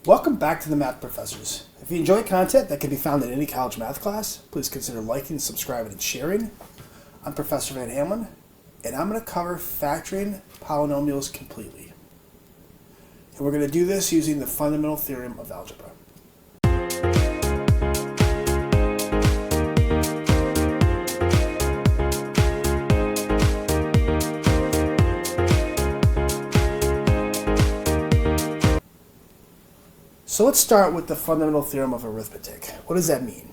Welcome back to the Math Professors. If you enjoy content that can be found in any college math class, please consider liking, subscribing, and sharing. I'm Professor Van Hamlin, and I'm going to cover factoring polynomials completely. And we're going to do this using the fundamental theorem of algebra. So let's start with the fundamental theorem of arithmetic. What does that mean?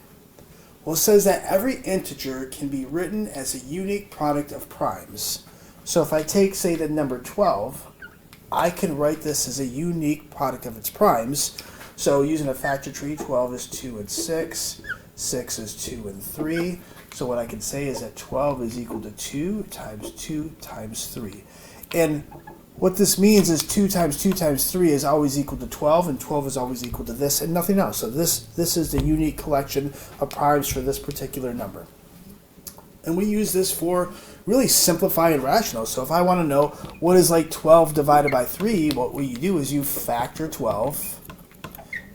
Well, it says that every integer can be written as a unique product of primes. So if I take, say, the number 12, I can write this as a unique product of its primes. So using a factor tree, 12 is 2 and 6, 6 is 2 and 3. So what I can say is that 12 is equal to 2 times 3. And what this means is 2 times 2 times 3 is always equal to 12, and 12 is always equal to this and nothing else. So this is the unique collection of primes for this particular number. And we use this for really simplifying rationals. So if I want to know what is like 12 divided by 3, what you do is you factor 12,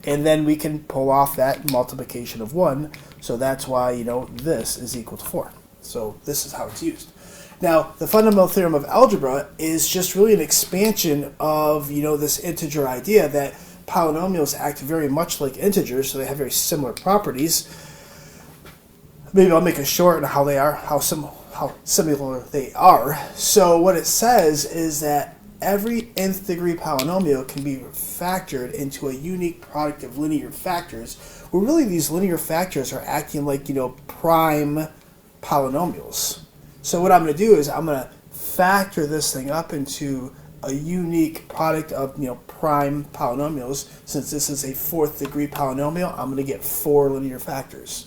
and then we can pull off that multiplication of 1. So that's why, this is equal to 4. So this is how it's used. Now, the fundamental theorem of algebra is just really an expansion of, this integer idea that polynomials act very much like integers, so they have very similar properties. Maybe I'll make a short on how they are, how similar they are. So what it says is that every nth degree polynomial can be factored into a unique product of linear factors, where really these linear factors are acting like, prime polynomials. So what I'm going to do is I'm going to factor this thing up into a unique product of prime polynomials. Since this is a fourth degree polynomial, I'm going to get 4 linear factors.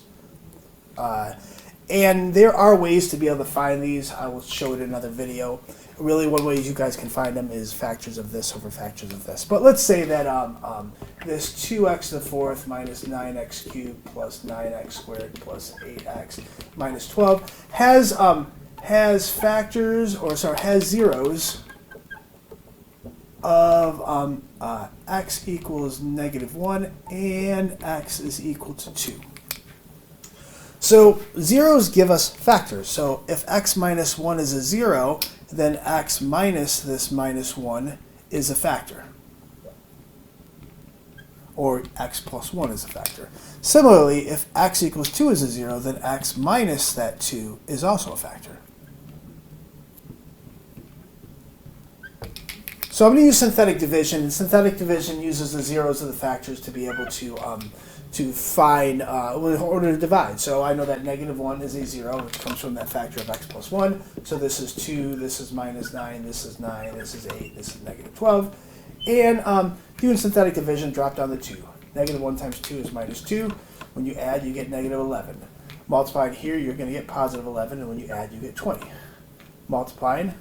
And there are ways to be able to find these. I will show it in another video. Really, one way you guys can find them is factors of this over factors of this. But let's say that this 2x to the fourth minus 9x cubed plus 9x squared plus 8x minus 12 has zeros of x equals -1 and x is equal to 2. So zeros give us factors. So if x minus 1 is a 0, then x minus this minus 1 is a factor. Or x plus 1 is a factor. Similarly, if x equals 2 is a 0, then x minus that 2 is also a factor. So I'm going to use synthetic division, and synthetic division uses the zeros of the factors to be able to find in order to divide. So I know that -1 is a 0, which comes from that factor of x plus 1. So this is 2, this is minus 9, this is 9, this is 8, this is -12. And doing synthetic division, drop down the 2. -1 times 2 is -2. When you add, you get -11. Multiplying here, you're going to get +11, and when you add, you get 20. Multiplying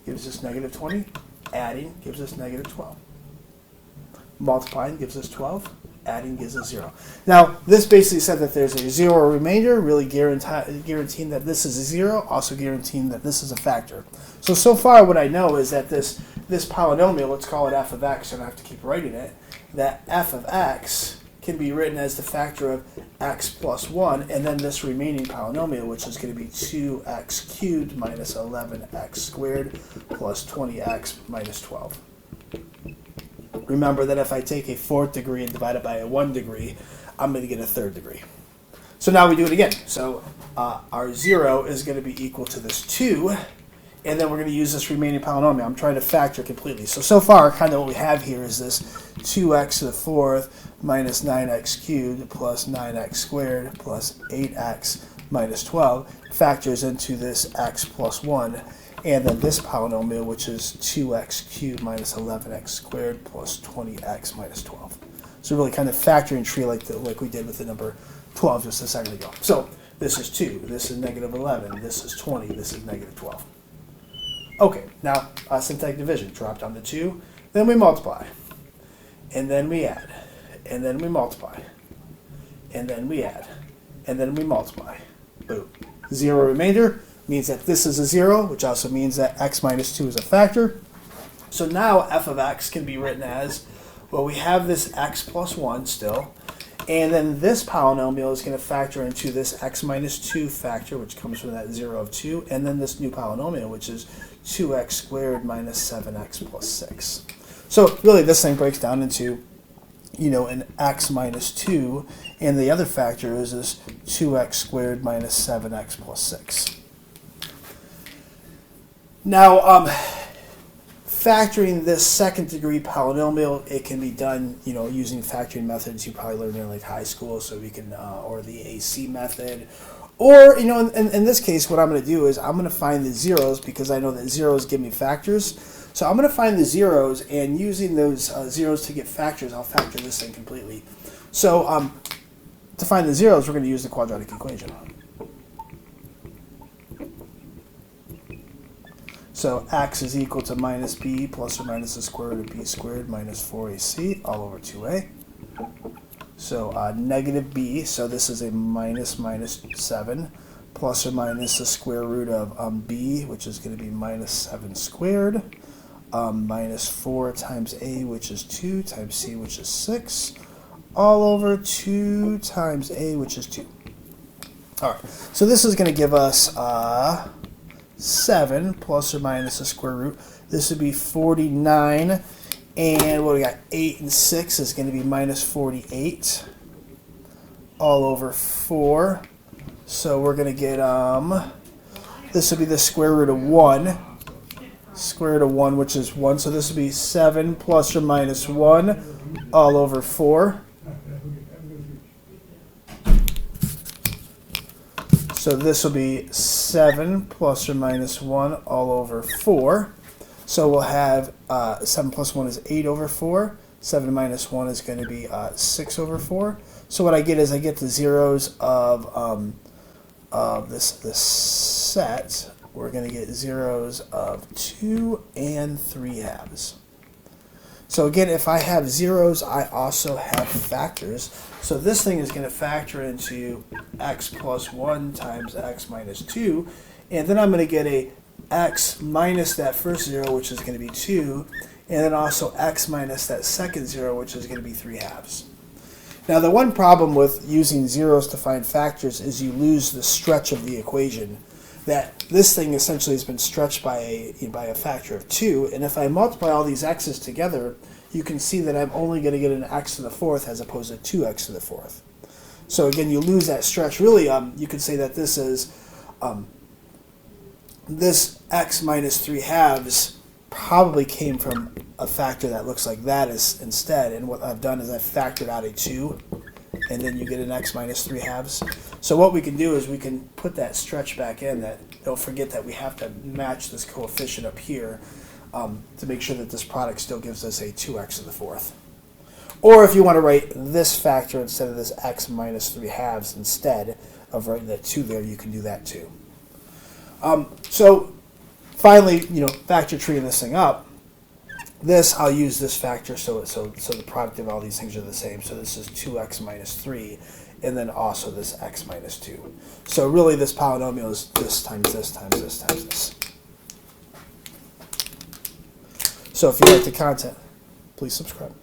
gives us -20. Adding gives us -12. Multiplying gives us 12. Adding gives us 0. Now, this basically said that there's a 0 remainder, really guaranteeing that this is a 0, also guaranteeing that this is a factor. So far what I know is that this polynomial, let's call it f of x, and I have to keep writing it, that f of x can be written as the factor of x plus 1, and then this remaining polynomial, which is going to be 2x cubed minus 11x squared plus 20x minus 12. Remember that if I take a 4th degree and divide it by a 1 degree, I'm going to get a 3rd degree. So now we do it again. So our 0 is going to be equal to this 2, and then we're going to use this remaining polynomial. I'm trying to factor completely. So far, kind of what we have here is this 2x to the 4th minus 9x cubed plus 9x squared plus 8x minus 12 factors into this x plus 1. And then this polynomial, which is 2x cubed minus 11x squared plus 20x minus 12. So really kind of factoring tree like we did with the number 12 just a second ago. So this is 2, this is -11, this is 20, this is -12. Okay, now synthetic division. Drop down to 2, then we multiply, and then we add, and then we multiply, and then we add, and then we multiply. Boom. 0 remainder means that this is a 0, which also means that x minus 2 is a factor. So now f of x can be written as Well, we have this x plus 1 still, and then this polynomial is going to factor into this x minus 2 factor, which comes from that 0 of 2, and then this new polynomial, which is 2x squared minus 7x plus 6. So really this thing breaks down into, an x minus 2, and the other factor is this 2x squared minus 7x plus 6. Now, factoring this second degree polynomial, it can be done, using factoring methods you probably learned in like high school, so we can, or the AC method, or, in this case, what I'm going to do is I'm going to find the zeros, because I know that zeros give me factors. So I'm going to find the zeros, and using those zeros to get factors, I'll factor this in completely. So to find the zeros, we're going to use the quadratic equation. So x is equal to minus b plus or minus the square root of b squared minus 4ac all over 2a. So negative b, so this is a minus 7, plus or minus the square root of b, which is going to be minus 7 squared, minus 4 times a, which is 2, times c, which is 6, all over 2 times a, which is 2. All right, so this is going to give us 7 plus or minus the square root. This would be 49, and what we got, 8 and 6 is going to be minus 48 all over 4. So we're going to get, this would be the square root of 1, which is 1. So this would be 7 plus or minus 1 all over 4. So this will be 7 plus or minus 1 all over 4. So we'll have 7 plus 1 is 8 over 4. 7 minus 1 is going to be 6 over 4. So what I get is I get the zeros of this set. We're going to get zeros of 2 and 3 halves. So again, if I have zeros, I also have factors. So this thing is going to factor into x plus 1 times x minus 2. And then I'm going to get a x minus that first 0, which is going to be 2. And then also x minus that second 0, which is going to be 3 halves. Now the one problem with using zeros to find factors is you lose the stretch of the equation. That this thing essentially has been stretched by a factor of 2, and if I multiply all these x's together, you can see that I'm only going to get an x to the 4th as opposed to 2x to the 4th. So again, you lose that stretch. Really, you could say that this is this x minus 3 halves probably came from a factor that looks like that instead, and what I've done is I've factored out a 2, and then you get an x minus 3 halves. So what we can do is we can put that stretch back in. That don't forget that we have to match this coefficient up here to make sure that this product still gives us a 2x to the 4th. Or if you want to write this factor instead of this x minus 3 halves instead of writing that 2 there, you can do that too. So finally, factor treeing this thing up. This, I'll use this factor so the product of all these things are the same. So this is 2x minus 3, and then also this x minus 2. So really this polynomial is this times this times this times this. So if you like the content, please subscribe.